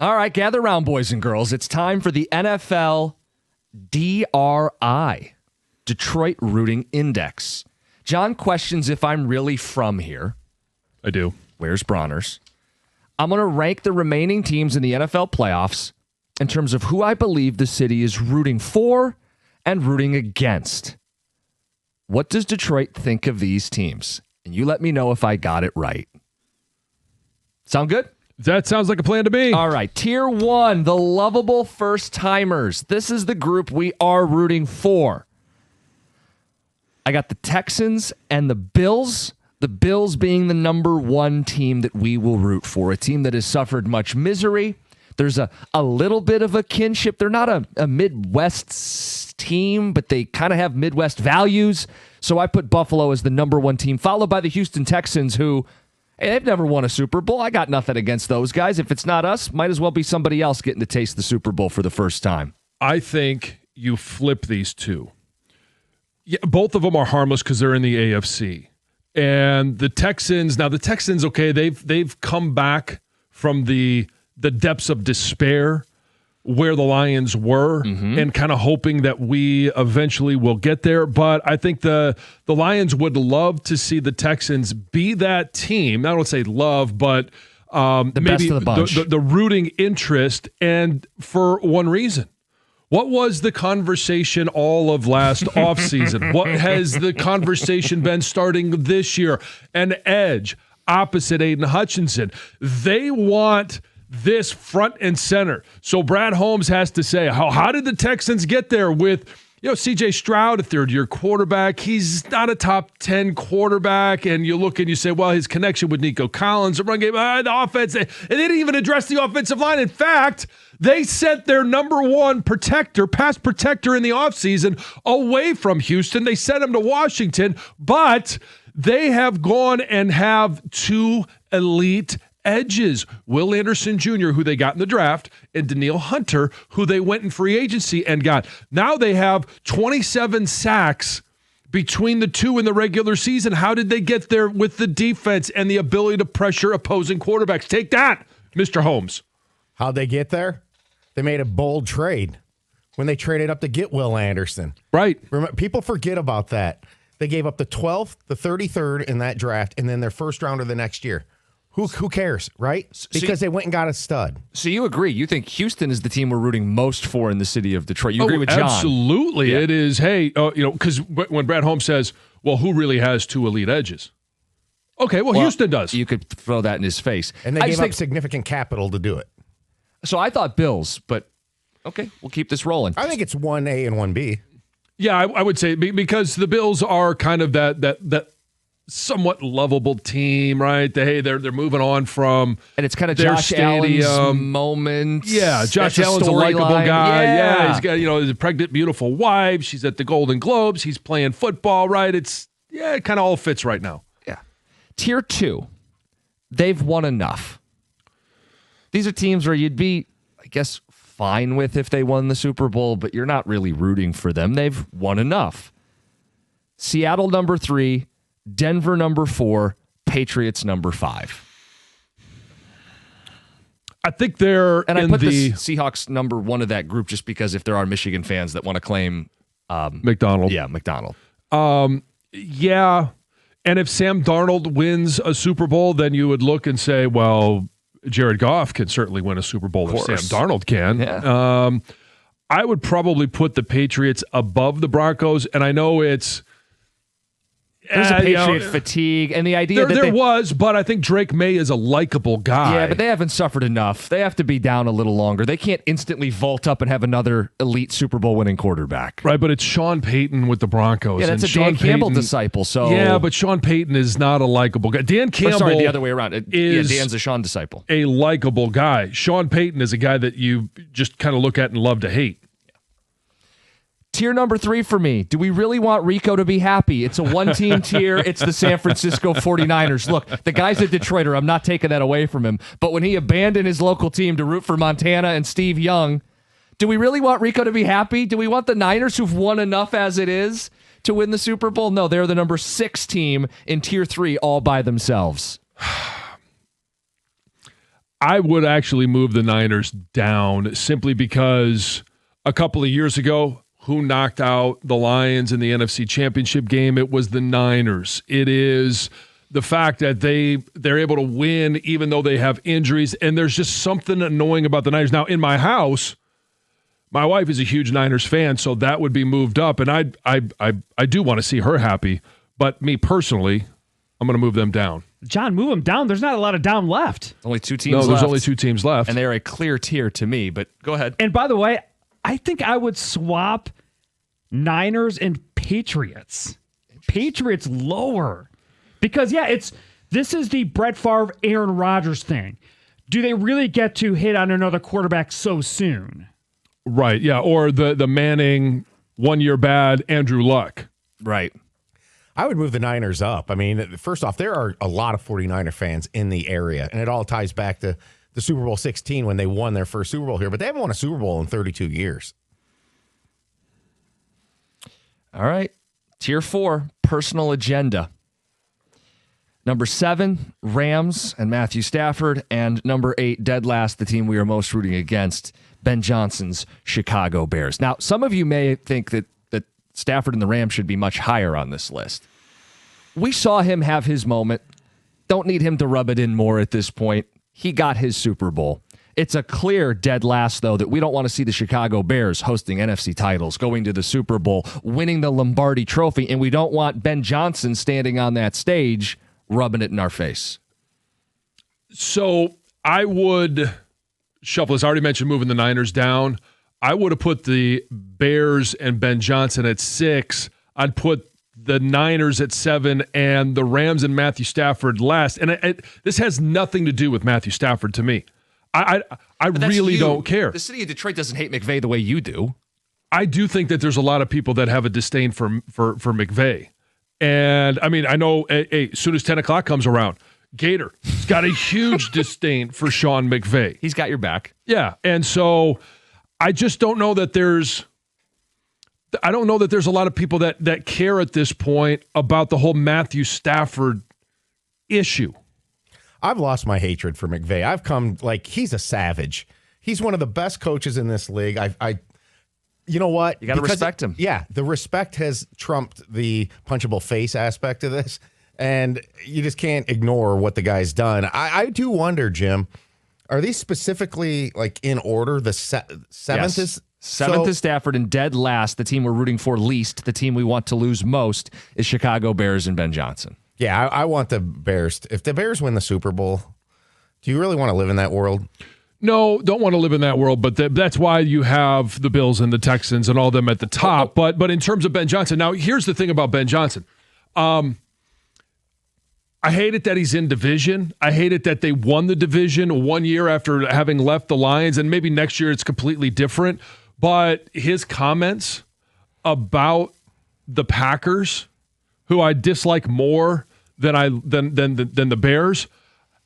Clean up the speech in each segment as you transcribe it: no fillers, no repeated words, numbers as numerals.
All right, gather around, boys and girls. It's time for the NFL DRI, Detroit Rooting Index. John questions if I'm really from here. I do. Where's Bronner's? I'm going to rank the remaining teams in the NFL playoffs in terms of who I believe the city is rooting for and rooting against. What does Detroit think of these teams? And you let me know if I got it right. Sound good? That sounds like a plan to me. All right. Tier 1, the lovable first-timers. This is the group we are rooting for. I got the Texans and the Bills. The Bills being the number one team that we will root for. A team that has suffered much misery. There's a little bit of a kinship. They're not a Midwest team, but they kind of have Midwest values. So I put Buffalo as the number one team, followed by the Houston Texans, who, hey, they've never won a Super Bowl. I got nothing against those guys. If it's not us, might as well be somebody else getting to taste the Super Bowl for the first time. I think you flip these two. Yeah, both of them are harmless because they're in the AFC. And the Texans, okay, they've come back from the depths of despair where the Lions were and kind of hoping that we eventually will get there. But I think the Lions would love to see the Texans be that team. I don't say love, but the maybe best of the bunch. The rooting interest, and for one reason. What was the conversation all of last offseason? What has the conversation been starting this year? An edge opposite Aiden Hutchinson. They want this front and center. So Brad Holmes has to say, how did the Texans get there with, C.J. Stroud, a third-year quarterback? He's not a top 10 quarterback. And you look and you say, well, his connection with Nico Collins, the run game, the offense. And they didn't even address the offensive line. In fact, they sent their number one pass protector in the offseason away from Houston. They sent him to Washington, but they have gone and have two elite edges. Will Anderson Jr., who they got in the draft, and Danielle Hunter, who they went in free agency and got. Now they have 27 sacks between the two in the regular season. How did they get there with the defense and the ability to pressure opposing quarterbacks? Take that, Mr. Holmes. How'd they get there? They made a bold trade when they traded up to get Will Anderson. Right. Remember, people forget about that. They gave up the 12th, the 33rd in that draft, and then their first rounder the next year. Who cares, right? Because they went and got a stud. So you agree. You think Houston is the team we're rooting most for in the city of Detroit. You agree with John? Absolutely. Yeah. It is, because when Brad Holmes says, well, who really has two elite edges? Okay, well, Houston does. You could throw that in his face. And they gave up significant capital to do it. So I thought Bills, but okay, we'll keep this rolling. I think it's 1A and 1B. Yeah, I would say because the Bills are kind of that somewhat lovable team, right? They're moving on from and it's kind of their Josh stadium. Allen's moment. Yeah, Josh Allen's a likable guy. Yeah, he's got his pregnant, beautiful wife. She's at the Golden Globes. He's playing football, right? It kind of all fits right now. Yeah. Tier 2, they've won enough. These are teams where you'd be, I guess, fine with if they won the Super Bowl, but you're not really rooting for them. They've won enough. Seattle number 3, Denver number 4, Patriots number 5. I think they're and I put the Seahawks number 1 of that group just because if there are Michigan fans that want to claim McDonald. Yeah, McDonald. Yeah. And if Sam Darnold wins a Super Bowl, then you would look and say, well, Jared Goff can certainly win a Super Bowl if Sam Darnold can. Yeah. I would probably put the Patriots above the Broncos, and I know it's there's a Patriot fatigue, and the idea that there was, but I think Drake May is a likable guy. Yeah, but they haven't suffered enough. They have to be down a little longer. They can't instantly vault up and have another elite Super Bowl winning quarterback. Right, but it's Sean Payton with the Broncos. Yeah, that's and a Dan Campbell disciple. So yeah, but Sean Payton is not a likable guy. Dan Campbell, sorry, the other way around. Dan's a Sean disciple. A likable guy. Sean Payton is a guy that you just kind of look at and love to hate. Tier number 3 for me. Do we really want Rico to be happy? It's a one-team tier. It's the San Francisco 49ers. Look, the guy's a Detroiter. I'm not taking that away from him. But when he abandoned his local team to root for Montana and Steve Young, do we really want Rico to be happy? Do we want the Niners, who've won enough as it is, to win the Super Bowl? No, they're the number 6 team in Tier 3 all by themselves. I would actually move the Niners down simply because a couple of years ago, who knocked out the Lions in the NFC Championship game? It was the Niners. It is the fact that they're able to win even though they have injuries, and there's just something annoying about the Niners. Now, in my house, my wife is a huge Niners fan, so that would be moved up, and I do want to see her happy, but me personally, I'm going to move them down. John, move them down. There's not a lot of down left. Only 2 teams left. No, there's left. only 2 teams left. And they're a clear tier to me, but go ahead. And by the way, I think I would swap Niners and Patriots. Patriots lower. Because, this is the Brett Favre, Aaron Rodgers thing. Do they really get to hit on another quarterback so soon? Right, yeah. Or the Manning 1 year bad Andrew Luck. Right. I would move the Niners up. I mean, first off, there are a lot of 49er fans in the area, and it all ties back to the Super Bowl 16 when they won their first Super Bowl here, but they haven't won a Super Bowl in 32 years. All right. Tier 4, personal agenda. Number 7, Rams and Matthew Stafford. And number 8, dead last, the team we are most rooting against, Ben Johnson's Chicago Bears. Now, some of you may think that Stafford and the Rams should be much higher on this list. We saw him have his moment. Don't need him to rub it in more at this point. He got his Super Bowl. It's a clear dead last, though, that we don't want to see the Chicago Bears hosting NFC titles, going to the Super Bowl, winning the Lombardi Trophy, and we don't want Ben Johnson standing on that stage rubbing it in our face. So I would shuffle this. I already mentioned moving the Niners down. I would have put the Bears and Ben Johnson at 6. I'd put the Niners at 7 and the Rams and Matthew Stafford last. And this has nothing to do with Matthew Stafford to me. I really don't care. The city of Detroit doesn't hate McVay the way you do. I do think that there's a lot of people that have a disdain for McVay. And, I mean, I know as soon as 10 o'clock comes around, Gator's got a huge disdain for Sean McVay. He's got your back. Yeah, and so I just don't know that there's a lot of people that care at this point about the whole Matthew Stafford issue. I've lost my hatred for McVay. I've come he's a savage. He's one of the best coaches in this league. You know what? You got to respect him. Yeah, the respect has trumped the punchable face aspect of this, and you just can't ignore what the guy's done. I do wonder, Jim, are these specifically in order? The seventh is... Seventh is Stafford, and dead last, the team we're rooting for least, the team we want to lose most, is Chicago Bears and Ben Johnson. Yeah, I want the Bears. If the Bears win the Super Bowl, do you really want to live in that world? No, don't want to live in that world, but that's why you have the Bills and the Texans and all them at the top. But in terms of Ben Johnson, now here's the thing about Ben Johnson. I hate it that he's in division. I hate it that they won the division 1 year after having left the Lions, and maybe next year it's completely different. But his comments about the Packers, who I dislike more than the Bears.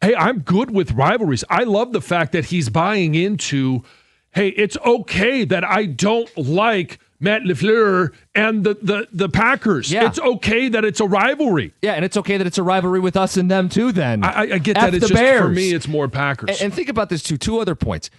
Hey, I'm good with rivalries. I love the fact that he's buying into, hey, it's okay that I don't like Matt LaFleur and the Packers. Yeah. It's okay that it's a rivalry. Yeah, and it's okay that it's a rivalry with us and them too then. I get that. It's just, Bears. for me, it's more Packers. And think about this too. 2 other points.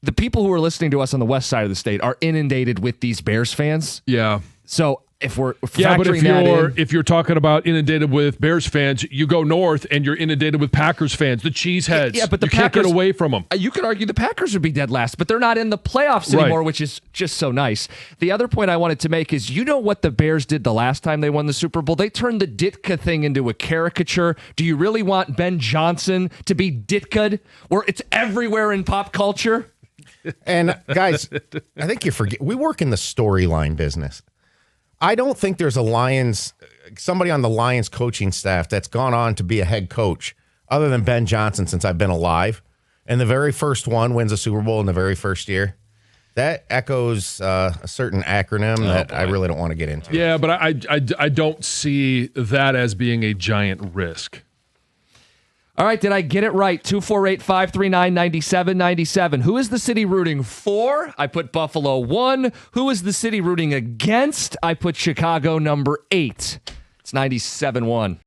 The people who are listening to us on the west side of the state are inundated with these Bears fans. Yeah. So if we're if you're talking about inundated with Bears fans, you go north and you're inundated with Packers fans, the cheeseheads. Yeah, but the you Packers, can't get away from them. You could argue the Packers would be dead last, but they're not in the playoffs anymore, which is just so nice. The other point I wanted to make is, you know what the Bears did the last time they won the Super Bowl? They turned the Ditka thing into a caricature. Do you really want Ben Johnson to be Ditka'd, where it's everywhere in pop culture? And guys, I think you forget, we work in the storyline business. I don't think there's somebody on the Lions coaching staff that's gone on to be a head coach other than Ben Johnson since I've been alive. And the very first one wins a Super Bowl in the very first year. That echoes a certain acronym that I really don't want to get into. Yeah, but I don't see that as being a giant risk. All right, did I get it right? 248-539-9797. Who is the city rooting for? I put Buffalo 1. Who is the city rooting against? I put Chicago number 8. It's 97-1.